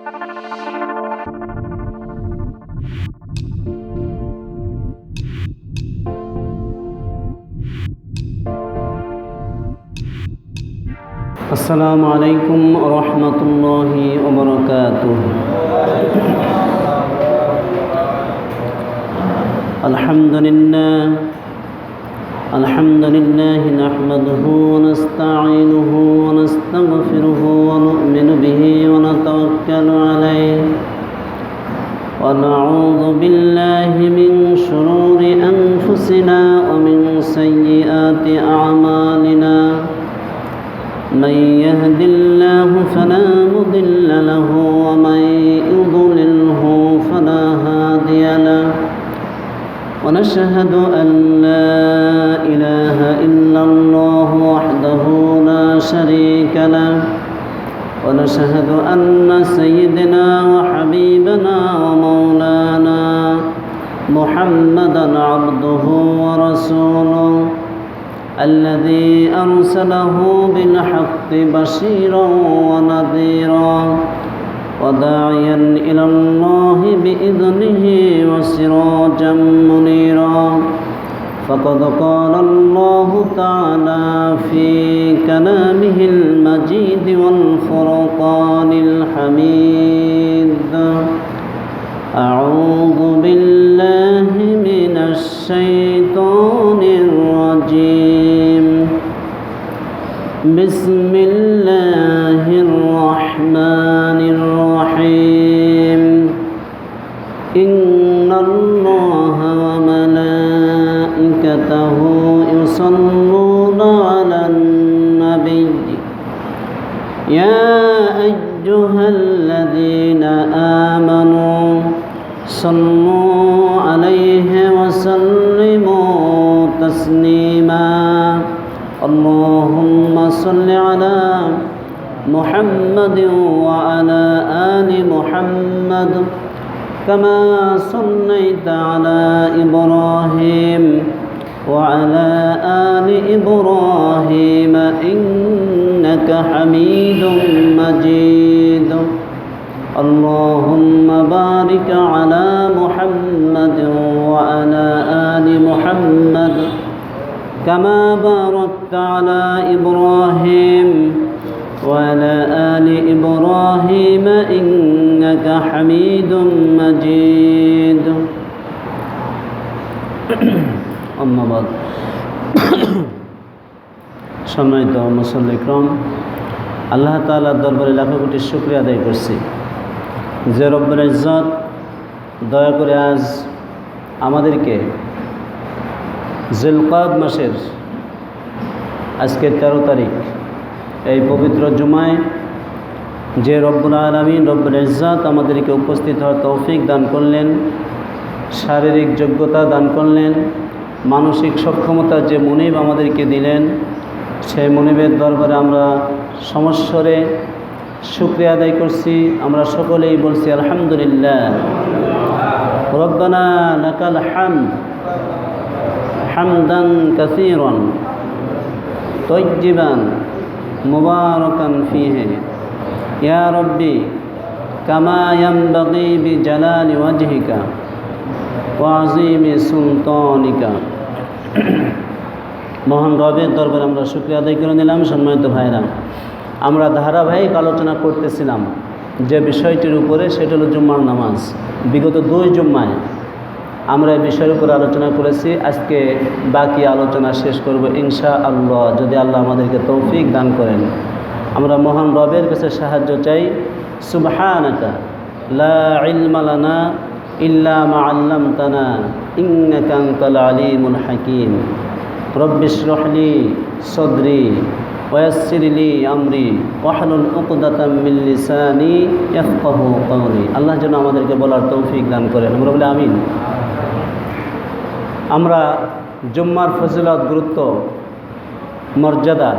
السلام عليكم ورحمة الله وبركاته. الحمد لله نحمده ونستعينه ونستغفره ونؤمن به ونتوكل عليه ونعوذ بالله من شرور أنفسنا ومن سيئات أعمالنا. من يهد الله فلا مضل له ومن يضلله فلا هادي له. ونشهد أن لا إله إلا الله وحده لا شريك له. ونشهد أن سيدنا وحبيبنا ومولانا محمدا عبده ورسوله الذي أرسله بالحق بشيرا ونذيرا وداعيا إلى الله بإذنه وسراجا منيرا. فقد قال الله تعالى في كلامه المجيد والفرقان الحميد: أعوذ بالله من الشيطان الرجيم. بسم الله الرحمن الرحيم. إن الله وملائكته يصلون على النبي يا أيها الذين آمنوا صلوا عليه وسلموا تسليما. اللهم صل على محمد وعلى آل محمد كما صليت على إبراهيم وعلى آل إبراهيم إنك حميد مجيد. اللهم بارك على محمد وعلى آل محمد كما باركت على إبراهيم وعلى آل إبراهيم إنك حميد مجيد. أما بعد সম্মানিত মুসল্লি ইকরাম, আল্লাহ তাআলার দরবারে লাখো কোটি শুকরিয়া আদায় করছি যে রব্বুল ইজ্জত দয়া করে আজ আমাদেরকে জিলকাদ মাসের আজকে 13 তারিখ এই পবিত্র জুমায় যে রব্বুল আলামিন রব্বুল ইজ্জত আমাদেরকে উপস্থিত হওয়ার তৌফিক দান করলেন, শারীরিক যোগ্যতা দান করলেন, মানসিক সক্ষমতা যে মুনিব আমাদেরকে দিলেন, সেই মুনিবের দরবারে আমরা সমস্বরে শুকরিয়া আদায় করছি। আমরা সকলেই বলছি আলহামদুলিল্লাহ। রব্বানা লাকাল হামদ হামদান কাসীরান তাইয়্যিবান মুবারাকান ফীহি ইয়া রাব্বি কামা ইয়ানবাগী বিজালালি ওয়াজহিকা ওয়া আযীমি সুলতানিকা। মহান রবের দরবারে আমরা শুকরিয়া আদায় করে নিলাম। সম্মানিত ভাইরা, আমরা ধারাবাহিক আলোচনা করতেছিলাম যে বিষয়টির উপরে, সেটা হলো জুম্মার নামাজ। বিগত 2 জুম্মায় আমরা এই বিষয়ের উপরে আলোচনা করেছি। আজকে বাকি আলোচনা শেষ করব ইনশাআল্লাহ, যদি আল্লাহ আমাদেরকে তৌফিক দান করেন। আমরা মহান রবের কাছে সাহায্য চাই। সুবহানাকা লা ইলমা লানা ইল্লা মা আল্লামতানা ইন্নাকা আনতাল আলিমুল হাকীম। রব্বি ইশরাহ লি সাদরি ওয়ায়াসসির লি আমরি ওয়াহলুল উকদাতাম মিন লিসানি ইয়াফকাহু কওলি। আল্লাহ যেন আমাদেরকে বলার তৌফিক দান করেন, আমরা বলি আমিন। আমরা জুম্মার ফজিলত, গুরুত্ব, মর্যাদা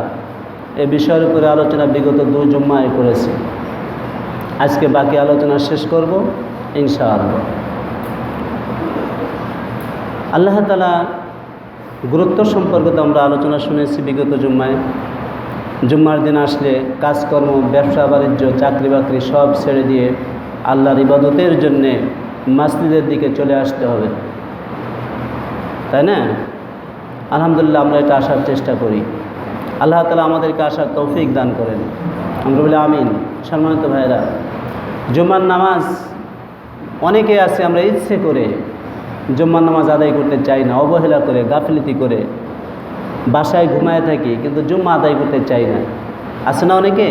এ বিষয়ের উপরে আলোচনা বিগত 2 জুম্মায় করেছি। আজকে বাকি আলোচনা শেষ করব ইনশাআল্লাহ। আল্লাহ তাআলা গুরুত্ব সম্পর্কে তো আমরা আলোচনা শুনেছি বিগত জুম্মায়। জুম্মার দিন আসলে কাজকর্ম, ব্যবসা বাণিজ্য, চাকরি বাকরি সব ছেড়ে দিয়ে আল্লাহর ইবাদতের জন্যে মসজিদের দিকে চলে আসতে হবে, তাই না? আলহামদুলিল্লাহ আমরা এটা আসার চেষ্টা করি। আল্লাহ তাআলা আমাদেরকে আসার তৌফিক দান করেন, আমরা বলি আমিন। সম্মানিত ভাইরা, জুমার নামাজ অনেকে আছে আমরা ইচ্ছে করে জুম্মার নামাজ আদায় করতে চাই না, অবহেলা করে, গাফিলতি করে বাসায় ঘুমায় থাকি, কিন্তু জুম্মা আদায় করতে চাই না। আছে না অনেকে?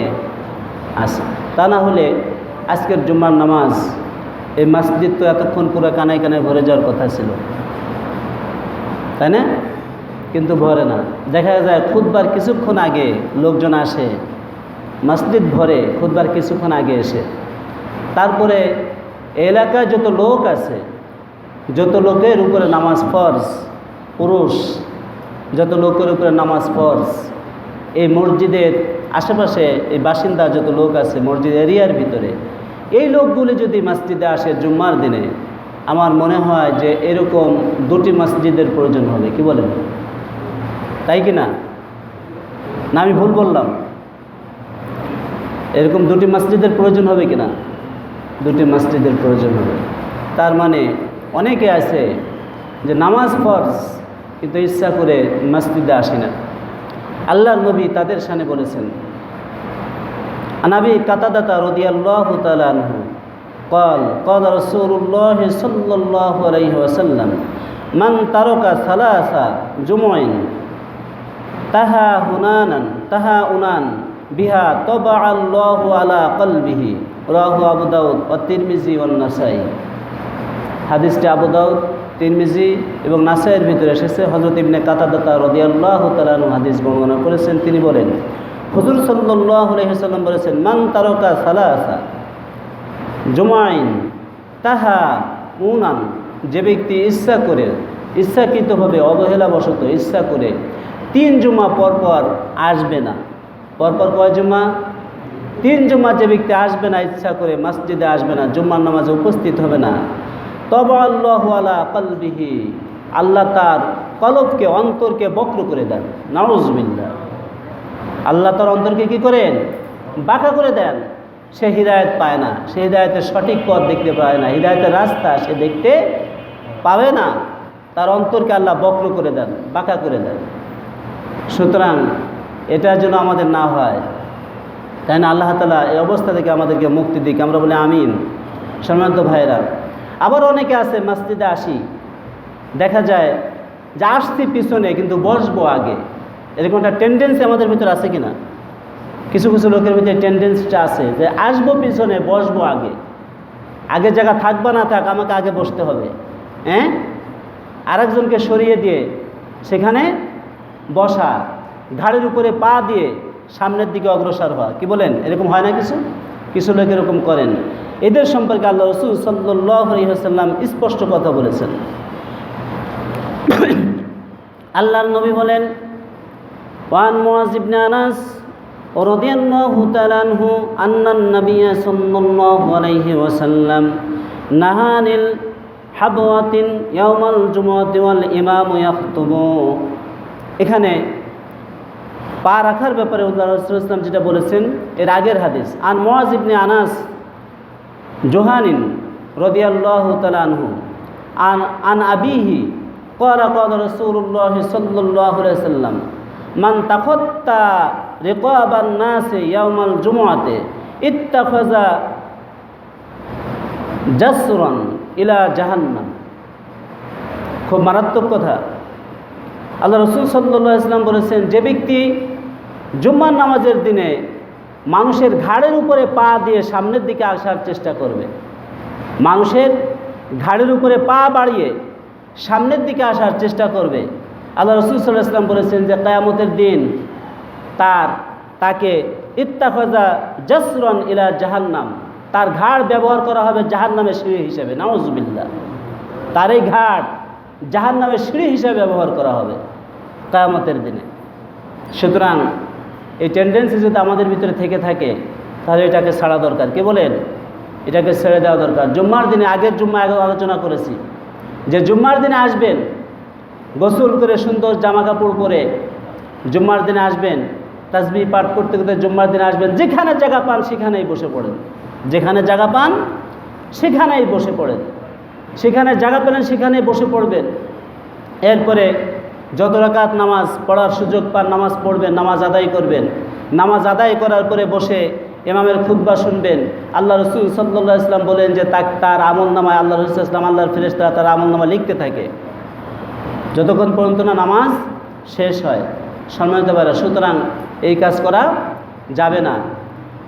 আছে। তা না হলে আজকের জুম্মার নামাজ, এই মসজিদ তো এতক্ষণ পুরো কানায় কানায় ভরে যাওয়ার কথা ছিল, তাই না? কিন্তু ভরে না। দেখা যায় খুতবার কিছুক্ষণ আগে লোকজন আসে, মসজিদ ভরে খুতবার কিছুক্ষণ আগে এসে। তারপরে এলাকায় যত লোক আছে, যত লোকের উপরে নামাজ ফরজ, পুরুষ যত লোকের উপরে নামাজ ফরজ, এই মসজিদের আশেপাশে এই বাসিন্দা যত লোক আছে মসজিদ এরিয়ার ভিতরে, এই লোকগুলি যদি মসজিদে আসে জুম্মার দিনে, আমার মনে হয় যে এরকম দুটি মসজিদের প্রয়োজন হবে। কি বলেন? তাই কি না? না আমি ভুল বললাম? এরকম দুটি মসজিদের প্রয়োজন হবে কি না? দুটি মসজিদের প্রয়োজন হবে। তার মানে অনেকে আছে যে নামাজ ফরজ কিন্তু ইচ্ছা করে মসজিদে আসে না। আল্লাহর নবী তাদের শানে বলেছেন, আনাবি কাতাদাতা রাদিয়াল্লাহু তাআলা আনহু قال قال رسول الله صلى الله عليه وسلم من ترك ثلاث جمع তাহাউনান বিহা তবা আল্লাহু আলা কলবিহি, রাহু আবু দাউদ ও তিরমিজি ও নাসাই। হাদিসটি আবু দাউদ, তিরমিজি এবং নাসাইয়ের ভিতরে এসেছে। হযরত ইবনে কাতাদা রাদিয়াল্লাহু তাআলা আনহু হাদিস বর্ণনা করেছেন। তিনি বলেন, হুজুর সাল্লাল্লাহু আলাইহি ওয়াসাল্লাম বলেছেন, মান তারাকা সালাসা জুমাইন তাহাউনান, যে ব্যক্তি ইচ্ছাকৃতভাবে অবহেলাবশত ইচ্ছা করে 3 জুমা পরপর আসবে না। পরপর কয় জুমা? 3 জুমা যে ব্যক্তি আসবে না, ইচ্ছা করে মসজিদে আসবে না, জুম্মার নামাজে উপস্থিত হবে না, তবা আল্লাহু আলা কলবিহি, আল্লাহ তার কলবকে, অন্তরকে বক্র করে দেন। নাউজুবিল্লাহ। আল্লাহ তার অন্তরকে কি করেন? বাঁকা করে দেন। সে হিদায়াত পায় না, সে হিদায়াতের সঠিক পথ দেখতে পায় না, হিদায়াতের রাস্তা সে দেখতে পাবে না। তার অন্তরকে আল্লাহ বক্র করে দেন, বাঁকা করে দেন। সুতরাং এটা যেন আমাদের না হয়, তাই না? আল্লাহ তাআলা এই অবস্থা থেকে আমাদেরকে মুক্তি দিক, আমরা বলি আমিন। সম্মানিত ভাইরা, আবার অনেকে আছে মসজিদে আসি, দেখা যায় যে আসছি পিছনে কিন্তু বসবো আগে, এরকম একটা টেন্ডেন্সি আমাদের ভিতরে আছে কিনা? কিছু কিছু লোকের ভিতরে টেন্ডেন্সিটা আছে যে আসবো পিছনে, বসবো আগে, আগে জায়গা থাকবা না থাক আমাকে আগে বসতে হবে, হ্যাঁ? আরেকজনকে সরিয়ে দিয়ে সেখানে বসা, ঘাড়ের উপরে পা দিয়ে সামনের দিকে অগ্রসর হওয়া। কি বলেন? এরকম হয় না? কিছু লোক এরকম করেন। এদের সম্পর্কে আল্লাহ রাসূল সাল্লাল্লাহু আলাইহি ওয়াসাল্লাম স্পষ্ট কথা বলেছেন। আল্লাহর নবী বলেন, ওয়ান মুআয ইবনে আনাস রাদিয়াল্লাহু তাআলা আনহু আন্নান নাবিয়্য সাল্লাল্লাহু আলাইহি ওয়াসাল্লাম নাহানিল হাবওয়াতিন ইয়াউমাল জুমআতি ওয়াল ইমামু ইয়াখতুবু। এখানে পা রাখার ব্যাপারে আল্লাহ রাসূল সাল্লাল্লাহু আলাইহি ওয়াসাল্লাম যেটা বলেছেন এর আগের হাদিস, আন মুআয ইবনে আনাস জোহানিন রাদিয়াল্লাহু তাআলা আনহু আন আবিহি ক্বালা ক্বালা রাসূলুল্লাহ সাল্লাল্লাহু আলাইহি ওয়াসাল্লাম মান তাখাত্তা রিকাবান নাস ইয়াউমাল জুমআতি ইত্তাখাযা জাসরান ইলা জাহান্নাম। খুব মারাত্মক কথা। আল্লাহ রাসূল সাল্লাল্লাহু আলাইহি ওয়াসাল্লাম বলেছেন, যে ব্যক্তি জুম্মার নামাজের দিনে মানুষের ঘাড়ের উপরে পা দিয়ে সামনের দিকে আসার চেষ্টা করবে, মানুষের ঘাড়ের উপরে পা বাড়িয়ে সামনের দিকে আসার চেষ্টা করবে, আল্লাহ রাসূল সাল্লাল্লাহু আলাইহি ওয়াসাল্লাম বলেছেন যে কিয়ামতের দিন তাকে ইত্তাখাযা জাসরান ইলা জাহান্নাম, তার ঘাড় ব্যবহার করা হবে জাহান্নামের সিঁড়ি হিসেবে। নাউজুবিল্লাহ। তার এই ঘাড় জাহান্নামের সিঁড়ি হিসেবে ব্যবহার করা হবে কিয়ামতের দিনে। সুতরাং এই টেন্ডেন্সি যদি আমাদের ভিতরে থেকে থাকে তাহলে এটাকে ছাড়া দরকার। কে বলেন? এটাকে ছেড়ে দেওয়া দরকার। জুম্মার দিনে, আগের জুম্মা আলোচনা করেছি যে জুম্মার দিনে আসবেন, গোসল করে সুন্দর জামা কাপড় পরে জুম্মার দিনে আসবেন, তাসবিহ পাঠ করতে করতে জুম্মার দিনে আসবেন, যেখানে জায়গা পান সেখানেই বসে পড়েন, যেখানে জায়গা পান সেখানেই বসে পড়েন, সেখানে জায়গা পেলেন সেখানেই বসে পড়বেন। এরপরে যত রাকাত নামাজ পড়ার সুযোগ পান নামাজ পড়বেন, নামাজ আদায় করবেন। নামাজ আদায় করার পরে বসে ইমামের খুতবা শুনবেন। আল্লাহ রসুল সাল্লাল্লাহু আলাইহি ওয়াসাল্লাম বলেন যে তার আমল নামায় আল্লাহ রসুল ইসলাম আল্লাহর ফেরেশতারা তার আমল নামা লিখতে থাকে যতক্ষণ পর্যন্ত না নামাজ শেষ হয়। সম্মানিত ভাইরা, সুতরাং এই কাজ করা যাবে না।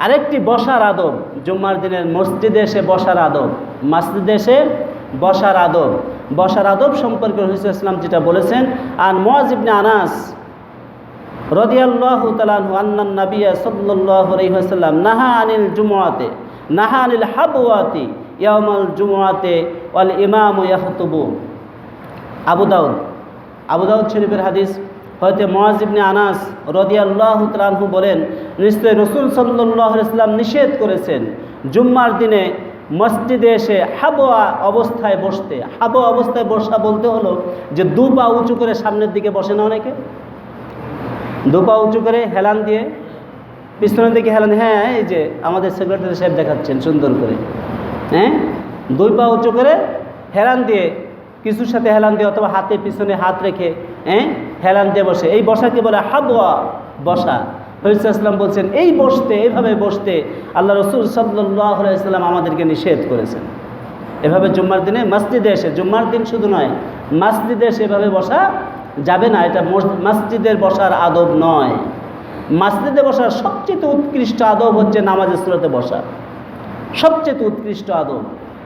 আরেকটি বসার আদব, জুম্মার দিনের মসজিদে এসে বসার আদব, মসজিদে এসে বসার আদব, বসার আদব সম্পর্কে রাসূল ইসলাম যেটা বলেছেন, আন মুআয ইবনে আনাস রাদিয়াল্লাহু তাআলা আনহু আন্নান নাবিয়্য সাল্লাল্লাহু আলাইহি ওয়াসাল্লাম নাহা আনিল জুমআতি নাহা আনিল হাবওয়াতি ইয়াউমাল জুমআতি ওয়াল ইমামু ইয়াখতুবু। আবু দাউদ শরীফের হাদিস হয়তো মুআয ইবনে আনাস রাদিয়াল্লাহু তাআলা আনহু বলেন, নিশ্চয় রাসূল সাল্লাল্লাহু আলাইহি ওয়াসাল্লাম নিষেধ করেছেন জুম্মার দিনে মসজিদে এসে হাবওয়া অবস্থায় বসতে। হাবওয়া অবস্থায় বসা বলতে হলো যে দু পা উঁচু করে সামনের দিকে বসে না, অনেকে দু পা উঁচু করে হেলান দিয়ে পিছনের দিকে হেলান, হ্যাঁ এই যে আমাদের সেক্রেটারি সাহেব দেখাচ্ছেন সুন্দর করে, হ্যাঁ দুই পা উঁচু করে হেলান দিয়ে, কিছুর সাথে হেলান দিয়ে অথবা হাতে পিছনে হাত রেখে হেলান দিয়ে বসে, এই বসাকে বলে হাবওয়া বসা। রাসূল সাল্লাল্লাহু বলছেন এই বসতে, এইভাবে বসতে আল্লাহ রসুল সাল্লাল্লাহু আলাইহি ওয়াসাল্লাম আমাদেরকে নিষেধ করেছেন। এভাবে জুম্মার দিনে মসজিদে এসে, জুম্মার দিন শুধু নয় মসজিদে এসে এভাবে বসা যাবে না। এটা মসজিদের বসার আদব নয়। মসজিদে বসার সবচেয়ে উৎকৃষ্ট আদব হচ্ছে নামাজের সুরতে বসা, সবচেয়ে উৎকৃষ্ট আদব।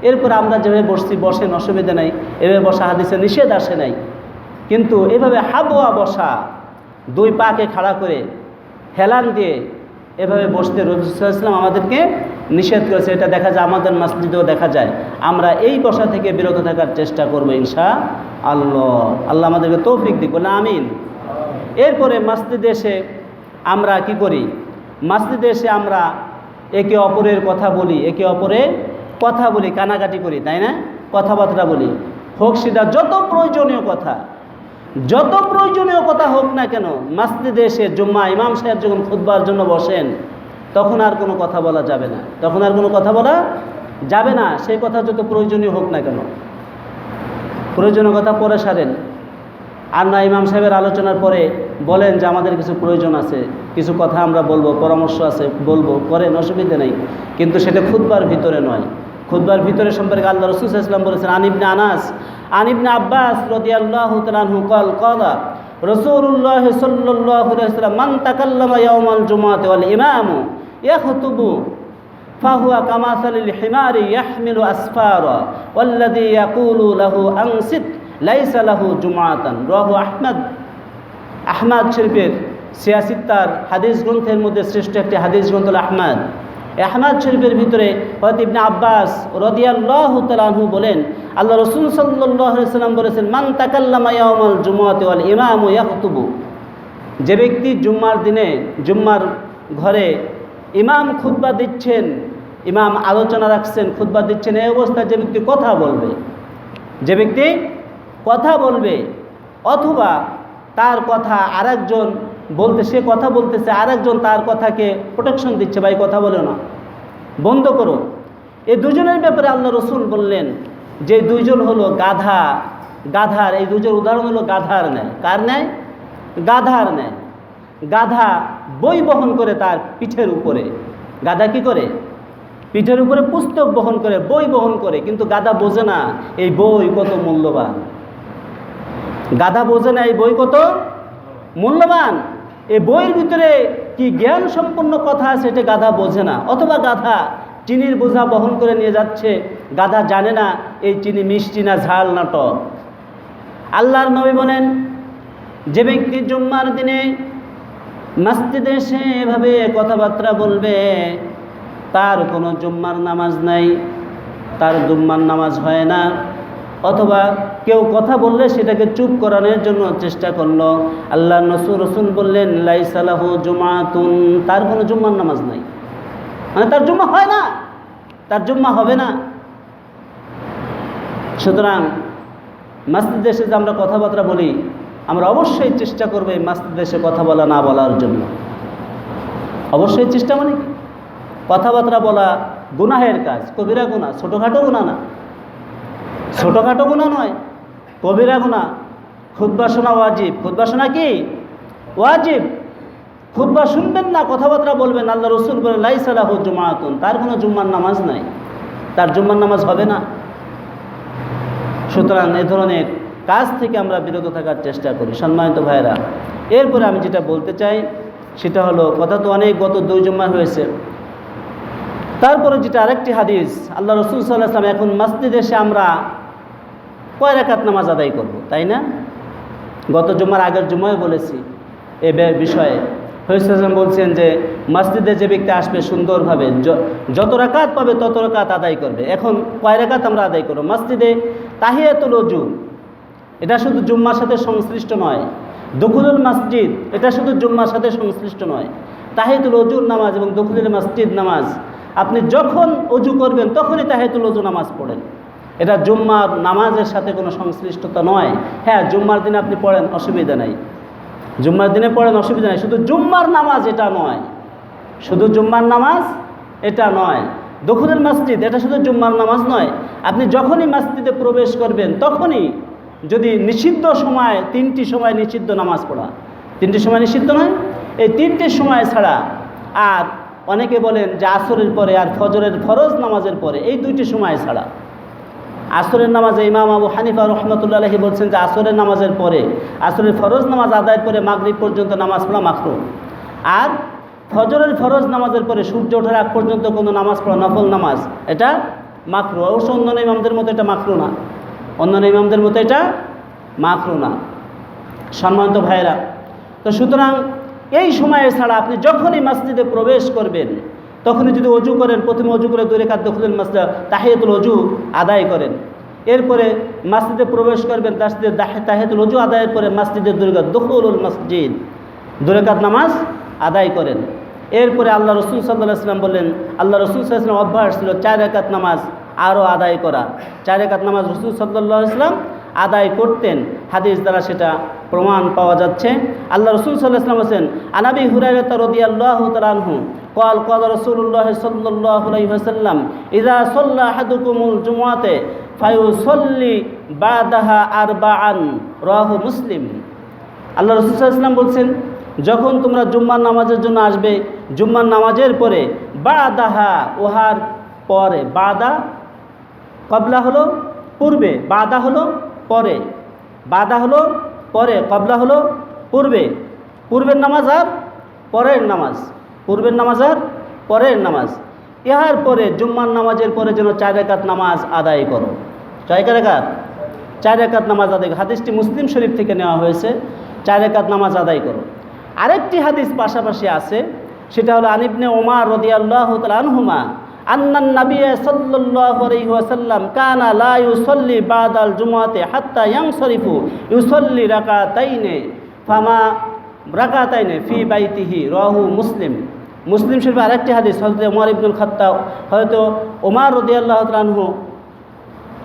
এরপর আমরা যেভাবে বসছি বসেন, অসুবিধা নাই, এভাবে বসা হাদিসে নিষেধ আসে নাই। কিন্তু এভাবে হাবওয়া বসা, দুই পাকে খাড়া করে হেলান দিয়ে এভাবে বসতে রাসূল সাল্লাল্লাহু আলাইহি ওয়াসাল্লাম আমাদেরকে নিষেধ করেছে। এটা দেখা যায় আমাদের মসজিদেও দেখা যায়। আমরা এই বসা থেকে বিরত থাকার চেষ্টা করব ইনশাআল্লাহ। আল্লাহ আমাদেরকে তৌফিক দিক, বলে আমিন। এরপরে মসজিদে এসে আমরা কি করি? মসজিদে এসে আমরা একে অপরের কথা বলি, একে অপরের কথা বলি, কানাকাটি করি, তাই না? কথাবার্তা বলি, হোক সেটা যত প্রয়োজনীয় কথা হোক না কেন, মসজিদে এসে জুম্মা ইমাম সাহেব যখন খুতবার জন্য বসেন তখন আর কোনো কথা বলা যাবে না, তখন আর কোনো কথা বলা যাবে না। সেই কথা যত প্রয়োজনীয় হোক না কেন, প্রয়োজনীয় কথা পরে সারেন। আর না ইমাম সাহেবের আলোচনার পরে বলেন যে আমাদের কিছু প্রয়োজন আছে, কিছু কথা আমরা বলবো, পরামর্শ আছে বলবো, করেন, অসুবিধা নেই। কিন্তু সেটা খুতবার ভিতরে নয়। খুতবার ভিতরে সম্পর্কে আল্লাহ রাসূল সাল্লাল্লাহু আলাইহি ওয়াসাল্লাম বলেছেন, আন ইবনে আব্বাস রাদিয়াল্লাহু তাআলা আনহু ক্বালা রাসূলুল্লাহ সাল্লাল্লাহু আলাইহি ওয়াসাল্লাম মান তাকাল্লামা ইয়াওমাল জুমআতি ওয়াল ইমামু ইয়াখতুবু ফাহুয়া কামাসালিল হিমারি ইয়াহমিলু আসফারা ওয়াল্লাযী ইয়াকুলু লাহু আনসিত লাইসা লাহু জুমআতান। রাহু আহমদ শরীফের 86 হাদিস গ্রন্থের মধ্যে শ্রেষ্ঠ একটি হাদিস গ্রন্থ হল আহমদ শরীফের ভিতরে হযরত ইবনে আব্বাস রাদিয়াল্লাহু তাআলা আনহু বলেন, আল্লাহ রাসূল সাল্লাল্লাহু আলাইহি ওয়াসাল্লাম বলেছেন, মান তাকাল্লামা ইয়াওমাল জুমআতি ওয়াল ইমামু ইয়াখতুবু। যে ব্যক্তি জুম্মার দিনে জুম্মার ঘরে ইমাম খুতবা দিচ্ছেন, ইমাম আলোচনা রাখছেন, খুতবা দিচ্ছেন, এই অবস্থায় যে ব্যক্তি কথা বলবে অথবা তার কথা আরেকজন বলতে, সে কথা বলতেছে, আরেকজন তার কথাকে প্রোটেকশন দিচ্ছে, ভাই কথা বলো না, বন্ধ করো। এই দুজনের ব্যাপারে আল্লাহ রসুল বললেন যে দুইজন হলো গাধার, এই দুজন উদাহরণ হলো গাধার ন্যায়। কার ন্যায়? গাধার ন্যায়। গাধা বই বহন করে তার পিঠের উপরে। গাধা কি করে? পিঠের উপরে পুস্তক বহন করে, বই বহন করে, কিন্তু গাধা বোঝে না এই বই কত মূল্যবান। গাধা বোঝে না এই বই কত মূল্যবান, এই বইয়ের ভিতরে কি জ্ঞান সম্পন্ন কথা আছে এটা গাধা বোঝে না। অথবা গাধা চিনির বোঝা বহন করে নিয়ে যাচ্ছে, গাধা জানে না এই চিনি মিষ্টি না ঝাল না টক। আল্লাহর নবী বলেন, যে ব্যক্তি জুম্মার দিনে মসজিদে এসে এভাবে কথাবার্তা বলবে তার কোনো জুম্মার নামাজ নাই, তার জুম্মার নামাজ হয় না। অথবা কেউ কথা বললে সেটাকে চুপ করানোর জন্য চেষ্টা করলো, আল্লাহ রসুল বললেন লাইসা লাহু জুমাতুন, তার কোনো জুম্মার নামাজ নাই, মানে তার জুম্মা হয় না, তার জুম্মা হবে না। সুতরাং মসজিদে এসে যে আমরা কথাবার্তা বলি, আমরা অবশ্যই চেষ্টা করবো এই মসজিদে এসে কথা বলা না বলার জন্য। অবশ্যই চেষ্টা, মানে কি কথাবার্তা বলা গুনাহের কাজ, কবিরা গুনাহ, ছোটোখাটো গুনাহ না, ছোটোখাটো গুনাহ নয়, কবিরা গুনাহ। খুতবা শোনা ওয়াজিব, খুতবা শোনা কি ওয়াজিব। খুতবা শুনবেন না, কথাবার্তা বলবেন। আল্লাহ রসুল বলেন লাইসা লাহু জুমাতুন, তার কোনো জুম্মার নামাজ নাই, তার জুম্মার নামাজ হবে না। সুতরাং এ ধরনের কাজ থেকে আমরা বিরত থাকার চেষ্টা করি সম্মানিত ভাইরা। এরপরে আমি যেটা বলতে চাই সেটা হলো, কথা তো অনেক গত 2 জুম্মা হয়েছে, তারপরে যেটা আরেকটি হাদিস, আল্লাহ রসুল সাল্লাল্লাহু আলাইহি ওয়াসাল্লাম এখন মসজিদে এসে আমরা কয় রাকাত নামাজ আদায় করব, তাই না? গত জুম্মার আগের জুম্মায় বলেছি এ বিষয়ে। রাসূল বলছেন যে মসজিদে যে ব্যক্তি আসবে সুন্দরভাবে যত রাকাত পাবে তত রাকাত আদায় করবে। এখন কয় রাকাত আমরা আদায় করব? মসজিদে তাহিয়াতুল ওযু, এটা শুধু জুম্মার সাথে সংশ্লিষ্ট নয়। দুখুলুল মসজিদ, এটা শুধু জুম্মার সাথে সংশ্লিষ্ট নয়। তাহিয়াতুল ওযুর নামাজ এবং দুখুলুল মসজিদ নামাজ, আপনি যখন ওযু করবেন তখনই তাহিয়াতুল ওযু নামাজ পড়েন। এটা জুম্মার নামাজের সাথে কোনো সংশ্লিষ্টতা নয়। হ্যাঁ, জুম্মার দিনে আপনি পড়েন, অসুবিধা নাই, জুম্মার দিনে পড়েন, অসুবিধা নাই। শুধু জুম্মার নামাজ এটা নয়, শুধু জুম্মার নামাজ এটা নয়। দুখুলুল মসজিদ, এটা শুধু জুম্মার নামাজ নয়। আপনি যখনই মসজিদে প্রবেশ করবেন তখনই, যদি নিষিদ্ধ সময়, 3টি সময় নিষিদ্ধ নামাজ পড়া, 3টি সময় নিষিদ্ধ নয়, এই 3টি সময় ছাড়া, আর অনেকে বলেন যে আসরের পরে আর ফজরের ফরজ নামাজের পরে, এই 2টি সময় ছাড়া। আসরের নামাজে ইমাম আবু হানিফা রহমতুল্লাহ আলাইহি বলছেন যে আসরের নামাজের পরে, আসরের ফরজ নামাজ আদায়ের পরে মাগরিব পর্যন্ত নামাজ পড়া মাকরুহ, আর ফজরের ফরজ নামাজের পরে সূর্য ওঠার আগ পর্যন্ত কোনো নামাজ পড়া, নফল নামাজ, এটা মাকরুহ। অবশ্য অন্যান্য ইমামদের মতো এটা মাকরুহ না, অন্যান্য ইমামদের মতো এটা মাকরুহ না সম্মানিত ভাইরা। তো সুতরাং এই সময়ে ছাড়া আপনি যখনই মসজিদে প্রবেশ করবেন তখনই যদি অজু করেন, প্রথমে অজু করে 2 রাকাত দুখুলুল মসজিদ তাহিয়াতুল ওযু আদায় করেন। এরপরে মসজিদে প্রবেশ করবেন, তাহিয়াতুল ওযু আদায়ের পরে মসজিদে 2 রাকাত দুখুলুল মসজিদ 2 রাকাত নামাজ আদায় করেন। এরপরে আল্লাহ রসুল সাল্লাল্লাহু আলাইহি ওয়াসাল্লাম বললেন, আল্লাহ রসুল সাল্লাল্লাহু আলাইহি ওয়াসাল্লাম অভ্যাস ছিল 4 রাকাত নামাজ আরও আদায় করা। 4 রাকাত নামাজ রসুল সাল্লাল্লাহু আলাইহি ওয়াসাল্লাম আদায় করতেন, হাদিস দ্বারা সেটা প্রমাণ পাওয়া যাচ্ছে। আল্লাহ রসুল সাল্লাল্লাহু আলাইহি ওয়াসাল্লাম বলেন, আন আবি হুরায়রা রাদিয়াল্লাহু তাআলা আনহু قال قال رسول الله صلى الله عليه وسلم إذا صلى أحدكم الجمعة فيصلي بعدها 4 রাহু মুসলিম। আল্লাহ রাসূল সাল্লাল্লাহু আলাইহি ওয়াসাল্লাম বলছেন, যখন তোমরা জুম্মার নামাজের জন্য আসবে, জুম্মার নামাজের পরে, বাদাহা উহার পরে, বাদা কবলা হলো পূর্বে, বাদা হলো পরে, বাদা হলো পরে, কবলা হলো পূর্বে, পূর্বের নামাজ আর পরের নামাজ, পূর্বের নামাজ আর পরের নামাজ। ইহার পরে জুম্মার নামাজের পরে যেন 4 রাকাত নামাজ আদায় করো। 4 রাকাত নামাজ আদায় করো। হাদিসটি মুসলিম শরীফ থেকে নেওয়া হয়েছে, 4 রাকাত নামাজ আদায় করো। আরেকটি হাদিস পাশাপাশি আছে, সেটা হলো আন ইবনে ওমর রাদিয়াল্লাহু তাআলা আনহুমা আন্নান নবী সাল্লাল্লাহু আলাইহি ওয়াসাল্লাম কানা লা ইউসাল্লি বাদাল জুমআতি হাত্তা ইয়ানসরিফু ইউসাল্লি রাকাতাইনে ফামা রাকাতাইনে ফি বাইতিহি রাহু মুসলিম। মুসলিম শরীফে আরেকটি হাদিস, হযরত ওমর ইবনুল খাত্তাব, হয়তো ওমর রাদিয়াল্লাহু তাআলা আনহু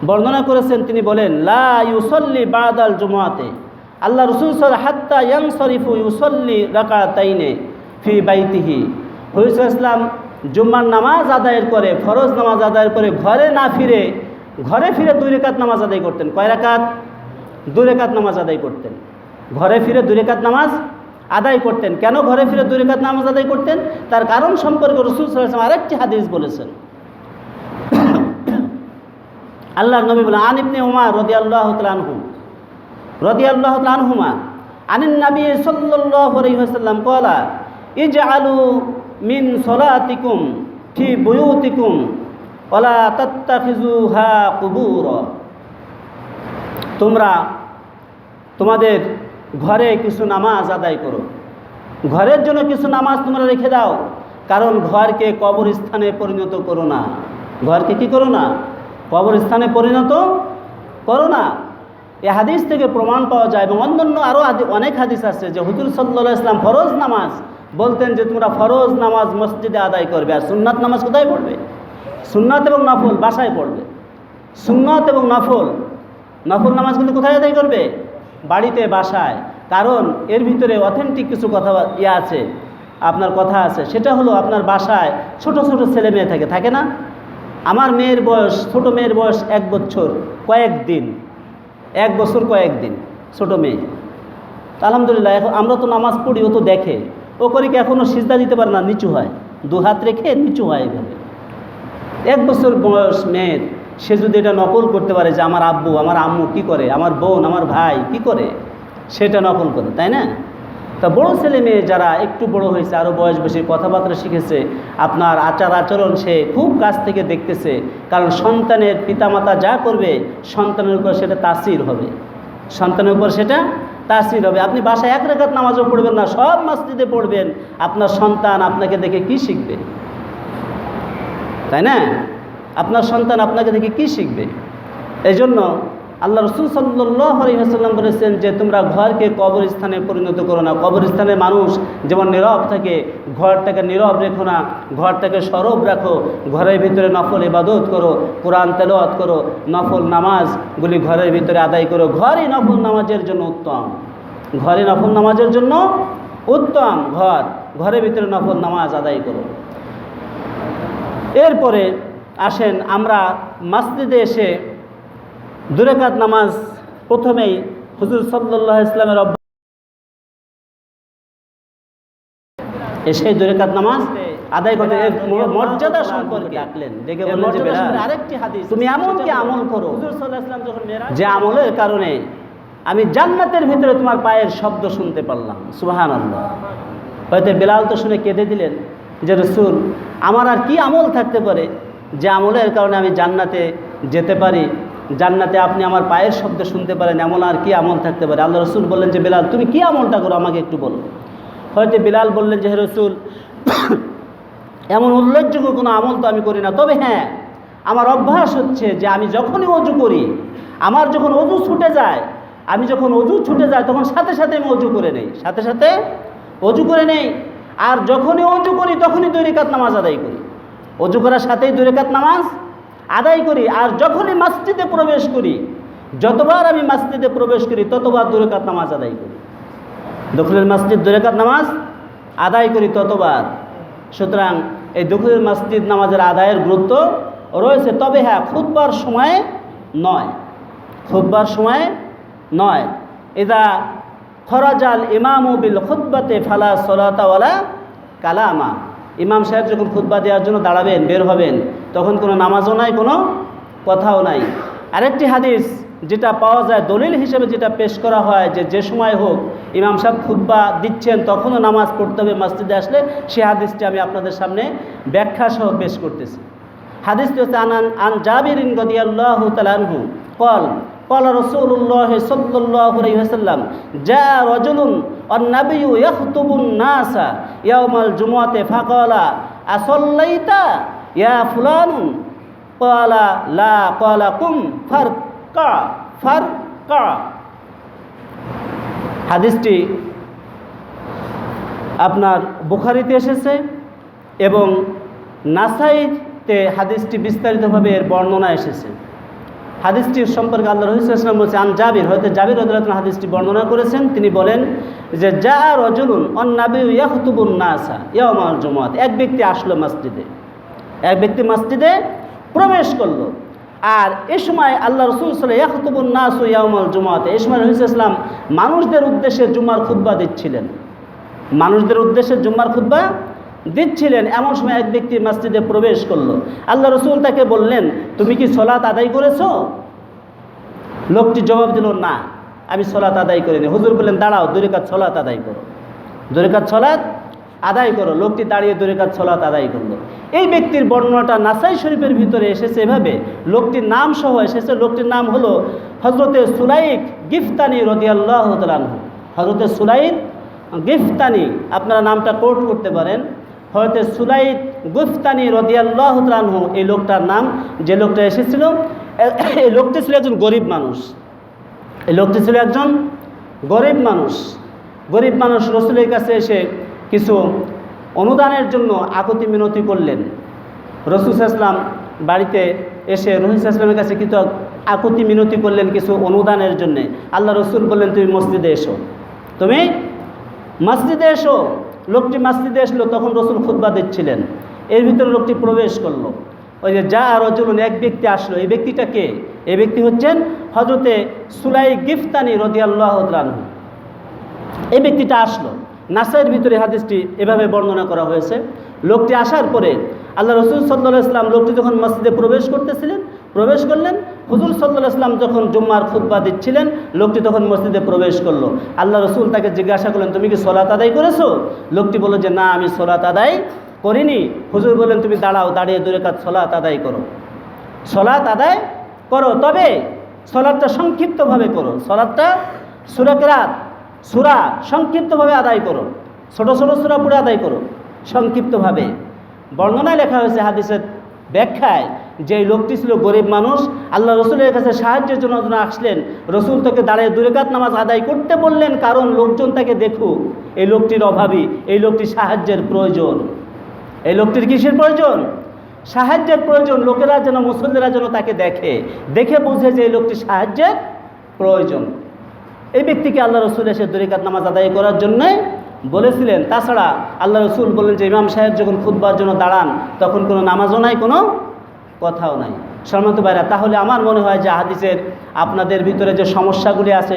বর্ণনা করেছেন, তিনি বলেন লা ইউসাল্লি বাদাল জুমআতি, আল্লাহ রাসূল সাল্লাল্লাহু হাত্তা ইয়ানসরিফু ইউসাল্লি রাকাতাইনে ফি বাইতিহি। হুজুর ইসলাম জুম্মার নামাজ আদায়ের করে, ফরজ নামাজ আদায়ের করে ঘরে না ফিরে, ঘরে ফিরে 2 রাকাত নামাজ আদায় করতেন। কয় রাকাত? 2 রাকাত নামাজ আদায় করতেন। ঘরে ফিরে 2 রাকাত নামাজ আদায় করতেন। কেন ঘরে ফিরে 2 রাকাত নামাজ আদায় করতেন? তার কারণ সম্পর্কে রাসূল সাল্লাল্লাহু আলাইহি ওয়াসাল্লাম আরেকটি হাদিস বলেছেন। আল্লাহর নবী বলেন, আন ইবনে ওমর রাদিয়াল্লাহু তাআলা আনহুমা আনিন নবী সাল্লাল্লাহু আলাইহি ওয়াসাল্লাম ক্বালা ইজআলু মিন সলাতিকুম ফি বুয়ুতিকুম ওয়ালা তাত্তাখিযুহা কুবুরা। তোমরা তোমাদের ঘরে কিছু নামাজ আদায় করো, ঘরের জন্য কিছু নামাজ তোমরা রেখে দাও, কারণ ঘরকে কবরস্থানে পরিণত করো না। ঘরকে কি করো না? কবরস্থানে পরিণত করো না। এই হাদিস থেকে প্রমাণ পাওয়া যায়, এবং অন্যান্য আরও অনেক হাদিস আছে যে হুজুর সাল্লাল্লাহু আলাইহি ওয়াসাল্লাম ফরজ নামাজ বলতেন যে তোমরা ফরজ নামাজ মসজিদে আদায় করবে, আর সুন্নাত নামাজ কোথায় পড়বে? সুন্নাত এবং নফল বাসায় পড়বে। সুন্নাত এবং নফল নামাজগুলি কোথায় আদায় করবে? বাড়িতে, বাসায়। কারণ এর ভিতরে অথেন্টিক কিছু কথা আছে, আপনার কথা আছে, সেটা হলো আপনার বাসায় ছোট ছোট ছেলে মেয়ে থাকে না? আমার মেয়ের বয়স, ছোট মেয়ের বয়স 1 বছর কয়েকদিন, 1 বছর কয়েকদিন, ছোট মেয়ে। আলহামদুলিল্লাহ, এখন আমরা তো নামাজ পড়ি, ও তো দেখে, ও করে কি এখনও সিজদা দিতে পারে না, নিচু হয়, 2 হাত রেখে নিচু হয় এভাবে। 1 বছর বয়স মেয়ের, সে যদি এটা নকল করতে পারে যে আমার আব্বু আমার আম্মু কি করে, আমার বোন আমার ভাই কি করে, সেটা নকল করে, তাই না? তা বড় ছেলে মেয়ে যারা একটু বড় হয়েছে, আরও বয়স বেশি, কথাবার্তা শিখেছে, আপনার আচার আচরণ সে খুব কাছ থেকে দেখতেছে, কারণ সন্তানের পিতামাতা যা করবে সন্তানের উপর সেটা তাসির হবে, সন্তানের উপর সেটা তাসির হবে। আপনি বাসায় 1 রাকাত নামাজও পড়বেন না, সব মসজিদে পড়বেন, আপনার সন্তান আপনাকে দেখে কি শিখবে, তাই না? আপনার সন্তান আপনাকে দেখে কি শিখবে? এই জন্য আল্লাহ রসুল সাল্লাল্লাহু আলাইহি ওয়াসাল্লাম বলেছেন যে তোমরা ঘরকে কবরস্থানে পরিণত করো না। কবরস্থানের মানুষ যেমন নীরব থাকে, ঘরটাকে নীরব রেখো না, ঘরটাকে সরব রাখো, ঘরের ভিতরে নফল ইবাদত করো, কোরআন তেলাওয়াত করো, নফল নামাজগুলি ঘরের ভিতরে আদায় করো। ঘরই নফল নামাজের জন্য উত্তম, ঘরে নফল নামাজের জন্য উত্তম, ঘরের ভিতরে নফল নামাজ আদায় করো। এরপরে আসেন আমরা মসজিদে এসে 2 রাকাত নামাজ প্রথমেই হুজুর সাল্লাল্লাহু আলাইহি ওয়াসাল্লামের এসে 2 রাকাত নামাজ আদায় করতে মর্যাদা সম্পর্কে ডাকলেন, ডেকে বললেন যে বেলাল, আরেকটি হাদিস, তুমি এমন কি আমল করো হুজুর সাল্লাল্লাহু আলাইহি ওয়াসাল্লাম যখন মেরাজ, যে আমলের কারণে আমি জান্নাতের ভিতরে তোমার পায়ের শব্দ শুনতে পারলাম। সুবহানাল্লাহ। হয়তো বেলাল তো শুনে কেঁদে দিলেন যে রাসূল, আমার আর কি আমল থাকতে পারে যে আমলের কারণে আমি জান্নাতে যেতে পারি, জান্নাতে আপনি আমার পায়ের শব্দ শুনতে পারেন, এমন আর কি আমল থাকতে পারে? আল্লাহ রসুল বললেন যে বেলাল, তুমি কি আমলটা করো আমাকে একটু বলো। হয়তো বেলাল বললেন যে হে রসুল, এমন উল্লেখযোগ্য কোনো আমল তো আমি করি না, তবে হ্যাঁ আমার অভ্যাস হচ্ছে যে আমি যখনই অজু করি, আমার যখন অজু ছুটে যায়, আমি যখন অজু ছুটে যায় তখন সাথে সাথে আমি অজু করে নেই, সাথে সাথে অজু করে নেই। আর যখনই অজু করি তখনই 2 রাকাত নামাজ আদায় করি, অজু করার সাথেই 2 রাকাত নামাজ আদায় করি। আর যখনই মসজিদে প্রবেশ করি, যতবার আমি মসজিদে প্রবেশ করি ততবার 2 রাকাত নামাজ আদায় করি, দখলের মসজিদ 2 রাকাত নামাজ আদায় করি ততবার। সুতরাং এই দখলের মসজিদ নামাজের আদায়ের গুরুত্ব রয়েছে, তবে হ্যাঁ খুতবার সময়ে নয়, খুতবার সময়ে নয়। ইদা খরাজাল ইমামু বিল খুতবাতে ফালা সলাতা ওয়ালা কালামা, ইমাম সাহেব যখন খুতবা দেওয়ার জন্য দাঁড়াবেন, বের হবেন, তখন কোনো নামাজও নাই, কোনো কথাও নাই। আরেকটি হাদিস যেটা পাওয়া যায় দলিল হিসেবে, যেটা পেশ করা হয় যে যে সময় হোক ইমাম সাহেব খুতবা দিচ্ছেন তখনও নামাজ পড়তে হবে মসজিদে আসলে, সেই হাদিসটি আমি আপনাদের সামনে ব্যাখ্যা সহ পেশ করতেছি। হাদিসটি হচ্ছে আন জাবির রাদিয়াল্লাহু তাআলা আনহু قال قال رسول الله صلى الله عليه وسلم جاء رجل والنبي يخطب الناس يوم الجمعة فقال أصليت يا فلان قال لا قال قم فاركع فاركع। হাদিসটি আপনার বুখারীতে এসেছে এবং নাসাইতে হাদিসটি বিস্তারিতভাবে এর বর্ণনা এসেছে। হাদিসটির সম্পর্কে আল্লাহ রাসূল সাল্লাল্লাহু আলাইহি ওয়াসাল্লাম বলছেন, আন জাবির, হয়তো জাবির রাদিয়াল্লাহু আনহু হাদিসটি বর্ণনা করেছেন। তিনি বলেন যে জা রাজুলুন ওয়ান নাবিয়্যু ইয়াখতুবুন নাসা ইয়াওমাল জুমআত, এক ব্যক্তি আসলো মসজিদে, এক ব্যক্তি মসজিদে প্রবেশ করলো। আর এ সময় আল্লাহ রাসূল সাল্লাল্লাহু আলাইহি ওয়াসাল্লাম ইয়াখতুবুন নাসু ইয়াওমাল জুমআত, এই সময় রাসূল সাল্লাল্লাহু আলাইহি ওয়াসাল্লাম মানুষদের উদ্দেশ্যে জুমার খুতবা দিচ্ছিলেন, মানুষদের উদ্দেশ্যে জুমার খুতবা দিচ্ছিলেন। এমন সময় এক ব্যক্তি মসজিদে প্রবেশ করলো। আল্লাহ রসুল তাকে বললেন, তুমি কি সলাত আদায় করেছো? লোকটি জবাব দিল, না আমি সলাত আদায় করিনি। হুজুর বললেন, দাঁড়াও, 2 রাকাত সলাত আদায় করো, 2 রাকাত সলাত আদায় করো। লোকটি দাঁড়িয়ে 2 রাকাত সলাত আদায় করলো। এই ব্যক্তির বর্ণনাটা নাসাই শরীফের ভিতরে এসেছে এভাবে, লোকটির নাম সহ এসেছে। লোকটির নাম হলো হযরতে সুলাইক গিফতানি রাদিয়াল্লাহু তাআলা আনহু, হযরতে সুলাইক গিফতানি, আপনারা নামটা কোট করতে পারেন, হযরতে সুলাইক গিফতানি রাদিয়াল্লাহু তাআলা আনহু এই লোকটার নাম। যে লোকটা এসেছিল, এই লোকটি ছিল একজন গরিব মানুষ, এই লোকটি ছিল একজন গরিব মানুষ। গরিব মানুষ রাসূলের কাছে এসে কিছু অনুদানের জন্য আকুতি মিনতি করলেন। রাসূল সাল্লাল্লাহু আলাইহি ওয়াসাল্লাম বাড়িতে এসে রাসূল সাল্লাল্লাহু আলাইহি ওয়াসাল্লামের কাছে কিছু আকুতি মিনতি করলেন কিছু অনুদানের জন্যে। আল্লাহ রসুল বললেন, তুমি মসজিদে এসো, তুমি মসজিদে এসো। লোকটি মসজিদে এসলো, তখন রসুল খুতবা দিচ্ছিলেন। এর ভিতরে লোকটি প্রবেশ করলো। ওই যে যা রজুলুন, এক ব্যক্তি আসলো। এই ব্যক্তিটা কে? এই ব্যক্তি হচ্ছেন হযরতে সুলাই গিফতানি রাদিয়াল্লাহু তাআলা আনহু। এই ব্যক্তিটা আসলো। নাসাইয়ের ভিতরে হাদিসটি এভাবে বর্ণনা করা হয়েছে। লোকটি আসার পরে আল্লাহ রাসূল সাল্লাল্লাহু আলাইহি ওয়াসাল্লাম লোকটি যখন মসজিদে প্রবেশ করলেন, হুজুর সাল্লাল্লাহু আলাইহি ওয়াসাল্লাম যখন জুম্মার খুতবা দিচ্ছিলেন, লোকটি তখন মসজিদে প্রবেশ করলো। আল্লাহ রাসূল তাকে জিজ্ঞাসা করলেন, তুমি কি সালাত আদায় করেছো? লোকটি বলল যে না, আমি সালাত আদায় করিনি। হুজুর বললেন, তুমি দাঁড়াও, দাঁড়িয়ে 2 রাকাত সালাত আদায় করো। সালাত আদায় করো, তবে সালাতটা সংক্ষিপ্তভাবে করো। সালাতটা সূরা সংক্ষিপ্তভাবে আদায় করো। ছোট ছোট সূরা পড়ে আদায় করো সংক্ষিপ্তভাবে। বর্ণনায় লেখা হয়েছে হাদিসের ব্যাখ্যায় যে এই লোকটি ছিল গরিব মানুষ। আল্লাহ রসুলের কাছে সাহায্যের জন্য আসলেন। রসুল তাকে দাঁড়িয়ে 2 রাকাত নামাজ আদায় করতে বললেন, কারণ লোকজন তাকে দেখুক। এই লোকটির অভাবী, এই লোকটির সাহায্যের প্রয়োজন। এই লোকটির কিসের প্রয়োজন? সাহায্যের প্রয়োজন। লোকেরা যেন, মুসল্লিরা যেন তাকে দেখে বুঝে যে এই লোকটির সাহায্যের প্রয়োজন। এই ব্যক্তিকে আল্লাহ রসুল এসে 2 রাকাত নামাজ আদায় করার জন্য বলেছিলেন। তাছাড়া আল্লাহ রসুল বললেন যে ইমাম সাহেব যখন খুতবার জন্য দাঁড়ান, তখন কোনো নামাজও নাই, কোনো কথাও নাই। সম্মানিত ভাইরা, তাহলে আমার মনে হয় যে হাদিসের আপনাদের ভিতরে যে সমস্যাগুলি আছে,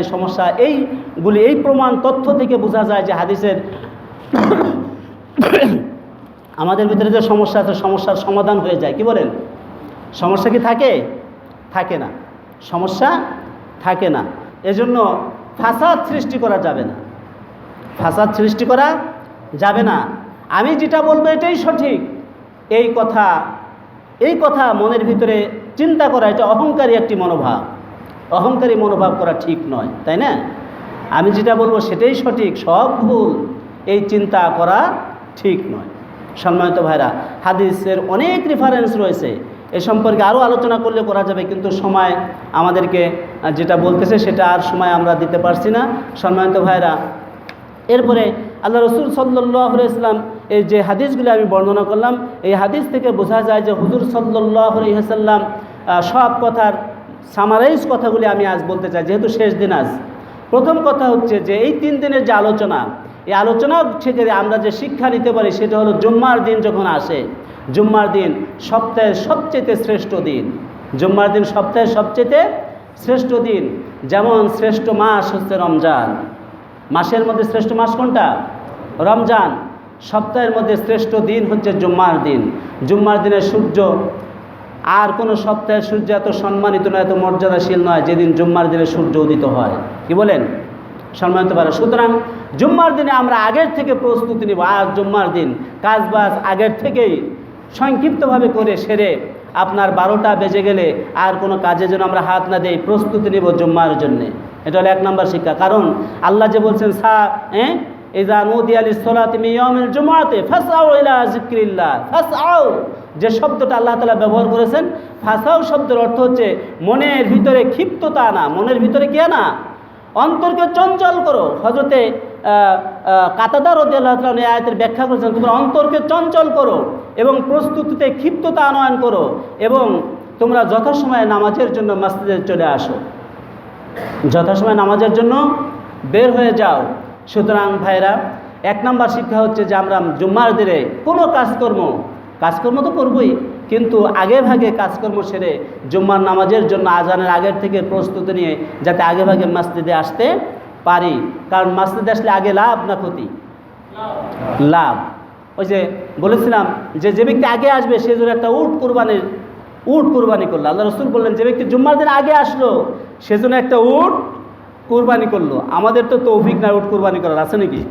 এই প্রমাণ তথ্য থেকে বোঝা যায় যে হাদিসের আমাদের ভিতরে যে সমস্যা আছে, সমস্যার সমাধান হয়ে যায়। কি বলেন? সমস্যা কি থাকে না? সমস্যা থাকে না। এজন্য ফাসাদ সৃষ্টি করা যাবে না। ফাসাদ সৃষ্টি করা যাবে না। আমি যেটা বলবো এটাই সঠিক, এই কথা মনের ভিতরে চিন্তা করা, এটা অহংকারী একটি মনোভাব। অহংকারী মনোভাব করা ঠিক নয়, তাই না? আমি যেটা বলবো সেটাই সঠিক, সব ভুল, এই চিন্তা করা ঠিক নয়। সম্মানিত ভাইরা, হাদিসের অনেক রেফারেন্স রয়েছে। এ সম্পর্কে আরও আলোচনা করলে করা যাবে, কিন্তু সময় আমাদেরকে যেটা বলতেছে সেটা আর সময় আমরা দিতে পারছি না। সম্মানিত ভাইরা, এরপরে আল্লাহ রসুল সাল্লাল্লাহু আলাইহি ওয়াসাল্লাম এই যে হাদিসগুলি আমি বর্ণনা করলাম, এই হাদিস থেকে বোঝা যায় যে হুজুর সাল্লাল্লাহু আলাইহি ওয়াসাল্লাম সব কথার সামারাইজ কথাগুলি আমি আজ বলতে চাই, যেহেতু শেষ দিন আজ। প্রথম কথা হচ্ছে যে এই 3 দিনের যে আলোচনা, এই আলোচনা থেকে আমরা যে শিক্ষা নিতে পারি সেটা হলো জুম্মার দিন যখন আসে, জুম্মার দিন সপ্তাহের সবচেয়ে শ্রেষ্ঠ দিন। জুম্মার দিন সপ্তাহের সবচেয়ে শ্রেষ্ঠ দিন। যেমন শ্রেষ্ঠ মাস হচ্ছে রমজান। মাসের মধ্যে শ্রেষ্ঠ মাস কোনটা? রমজান। সপ্তাহের মধ্যে শ্রেষ্ঠ দিন হচ্ছে জুম্মার দিন। জুম্মার দিনের সূর্য আর কোনো সপ্তাহের সূর্য এত সম্মানিত নয়, এত মর্যাদাশীল নয় যেদিন জুম্মার দিনে সূর্য উদিত হয়। কি বলেন? সম্মানিত পারে। সুতরাং জুম্মার দিনে আমরা আগের থেকে প্রস্তুতি নিব। আর জুম্মার দিন কাজবাজ আগের থেকেই সংক্ষিপ্তভাবে করে সেরে আপনার 12টা বেজে গেলে আর কোনো কাজে যেন আমরা হাত না দেই, প্রস্তুতি নিব জুম্মার জন্যে। এটা হলো 1 নম্বর শিক্ষা। কারণ আল্লাহ যে বলছেন ইযা নুদিয়া লিস-সালাতি মিন ইয়াউমিল জুমআতি ফাসআউ ইলা যিকরিল্লাহ। ফাসআউ যে শব্দটা আল্লাহ তাআলা ব্যবহার করেছেন, ফাসআউ শব্দের অর্থ হচ্ছে মনের ভিতরে ক্ষিপ্ততা আনা, মনের ভিতরে কি আনা? অন্তরকে চঞ্চল করো। হযরতে কাতাদা রাদিয়াল্লাহু তাআলা এই আয়াতের ব্যাখ্যা করেছেন, তোমরা অন্তরকে চঞ্চল করো এবং প্রস্তুতিতে ক্ষিপ্ততা আনয়ন করো, এবং তোমরা যথাসময়ে নামাজের জন্য মসজিদে চলে আসো, যথাসময়ে নামাজের জন্য বের হয়ে যাও। সুতরাং ভাইরা, 1 নম্বর শিক্ষা হচ্ছে যে আমরা জুম্মার দিনে কোনো কাজকর্ম তো করবই, কিন্তু আগে ভাগে কাজকর্ম সেরে জুম্মার নামাজের জন্য আজানের আগের থেকে প্রস্তুতি নিয়ে যাতে আগে ভাগে মসজিদে আসতে পারি। কারণ মসজিদে আসলে আগে লাভ না ক্ষতি? লাভ। ওই যে বলেছিলাম যে ব্যক্তি আগে আসবে সে জন্য একটা উট কুরবানি করলো। আল্লাহ রসুল বললেন যে ব্যক্তি জুম্মার দিন আগে আসলো সেজন্য একটা উট কুরবানি করলো। আমাদের তো তৌফিক নাই উট কুরবানি করার, আছে নাকি?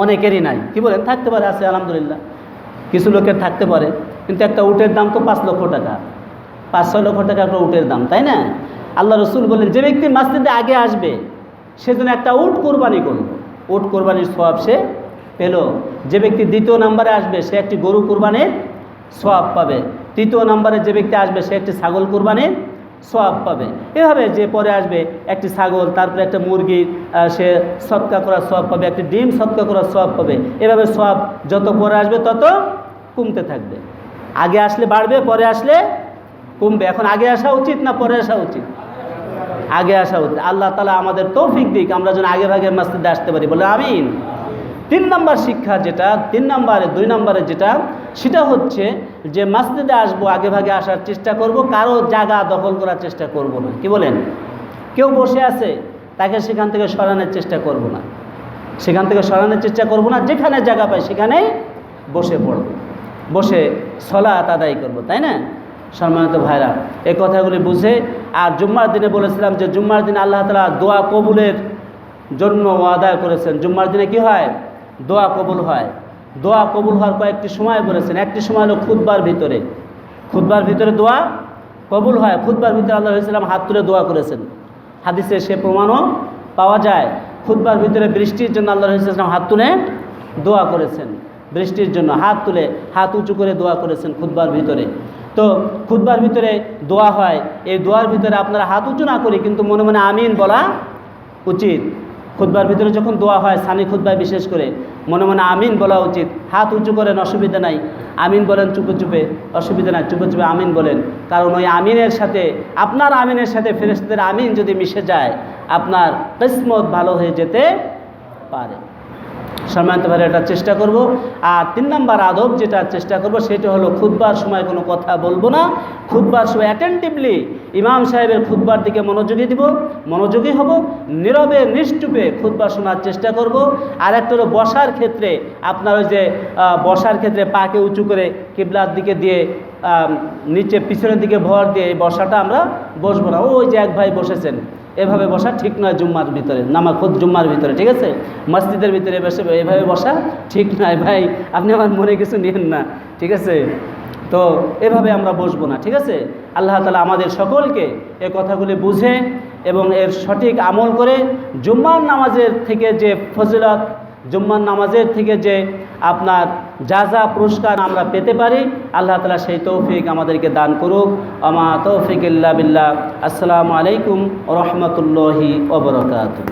অনেকেরই নাই। কি বলেন? থাকতে পারে, আছে আলহামদুলিল্লাহ, কিছু লোকের থাকতে পারে, কিন্তু একটা উটের দাম তো 5 লক্ষ টাকা, 5-6 লক্ষ টাকা একটা উটের দাম, তাই না? আল্লাহ রসুল বললেন যে ব্যক্তি মসজিদে আগে আসবে সেজন্য একটা উট কুরবানি করলো, উট কুরবানির সওয়াব সে পেল। যে ব্যক্তি 2য় নম্বরে আসবে সে একটি গরু কুরবানির সওয়াব পাবে। 3য় নম্বরে যে ব্যক্তি আসবে সে একটি ছাগল কুরবানির সওয়াব পাবে। এভাবে যে পরে আসবে একটি ছাগল, তারপরে একটা মুরগি সে সদকা করার সওয়াব পাবে, একটি ডিম সদকা করার সওয়াব পাবে। এভাবে সওয়াব যত পরে আসবে তত কমতে থাকবে। আগে আসলে বাড়বে, পরে আসলে কমবে। এখন আগে আসা উচিত না পরে আসা উচিত? আগে আসা উচিত। আল্লাহ তাআলা আমাদের তৌফিক দিক, আমরা যেন আগে ভাগে মসজিদে আসতে পারি, বলে আমিন। 3 নম্বর শিক্ষা যেটা, 2 নম্বরে যেটা সেটা হচ্ছে যে মসজিদে আসবো, আগে ভাগে আসার চেষ্টা করব, কারো জায়গা দখল করার চেষ্টা করব না। কি বলেন? কেউ বসে আছে, তাকে সেখান থেকে সরানোর চেষ্টা করব না, সেখান থেকে সরানোর চেষ্টা করব না। যেখানে জায়গা পাই সেখানেই বসে পড়ব, বসে সালাত আদায় করব, তাই না? সম্মানিত ভাইরা, এই কথাগুলি বুঝে, আর জুম্মার দিনে বলেছিলাম যে জুম্মার দিনে আল্লাহ তাআলা দোয়া কবুলের জন্য আদায় করেছেন। জুম্মার দিনে কি হয়? দোয়া কবুল হয়। দোয়া কবুল হওয়ার কয়েকটি সময় বলেছেন। একটি সময় হলো খুতবার ভিতরে, খুতবার ভিতরে দোয়া কবুল হয়। খুতবার ভিতরে আল্লাহ সাল্লাম হাত তুলে দোয়া করেছেন, হাদিসে সে প্রমাণও পাওয়া যায়। খুতবার ভিতরে বৃষ্টির জন্য আল্লাহ সাল্লাম হাত তুলে দোয়া করেছেন, বৃষ্টির জন্য হাত তুলে, হাত উঁচু করে দোয়া করেছেন খুতবার ভিতরে। তো খুতবার ভিতরে দোয়া হয়, এই দোয়ার ভিতরে আপনারা হাত উঁচু না করে কিন্তু মনে মনে আমিন বলা উচিত। খুতবার ভিতরে যখন দোয়া হয়, সানি খুতবায় বিশেষ করে, মনে মনে আমিন বলা উচিত। হাত উঁচু করেন, অসুবিধা নাই, আমিন বলেন চুপে চুপে, অসুবিধা নাই, চুপে চুপে আমিন বলেন। কারণ ওই আমিনের সাথে, আপনার আমিনের সাথে ফেরেশতাদের আমিন যদি মিশে যায়, আপনার কিসমত ভালো হয়ে যেতে পারে। সম্মানিত ভাইরা, এটা চেষ্টা করব। আর 3 নম্বর আদব যেটা চেষ্টা করব সেটা হলো খুতবার সময় কোনো কথা বলবো না। খুতবার সময় অ্যাটেন্টিভলি ইমাম সাহেবের খুতবার দিকে মনোযোগী হব, নীরবে নিশ্চুপে খুতবা শোনার চেষ্টা করব। আর একটা হলো বসার ক্ষেত্রে, আপনার ওই যে বসার ক্ষেত্রে পাকে উঁচু করে কিবলার দিকে দিয়ে নিচে পিছনের দিকে ভর দিয়ে এই বসাটা আমরা বসবো না। ওই যে এক ভাই বসেছেন, এভাবে বসা ঠিক নয় জুম্মার ভিতরে, জুম্মার ভিতরে, ঠিক আছে? মসজিদের ভিতরে বসে এভাবে বসা ঠিক নয় ভাই, আপনি আমার মনে কিছু নিয়েন না, ঠিক আছে? তো এভাবে আমরা বসবো না, ঠিক আছে? আল্লাহ তাআলা আমাদের সকলকে এ কথাগুলি বুঝে এবং এর সঠিক আমল করে জুম্মার নামাজের থেকে যে ফজিলত, জুম্মার নামাজের থেকে যে আপনার যা পুরস্কার আমরা পেতে পারি, আল্লাহ তাআলা সেই তৌফিক আমাদেরকে দান করুক। আমা তৌফিক ইল্লা বিল্লাহ। আসসালামু আলাইকুম ওয়া রাহমাতুল্লাহি ওয়া বারাকাতুহু।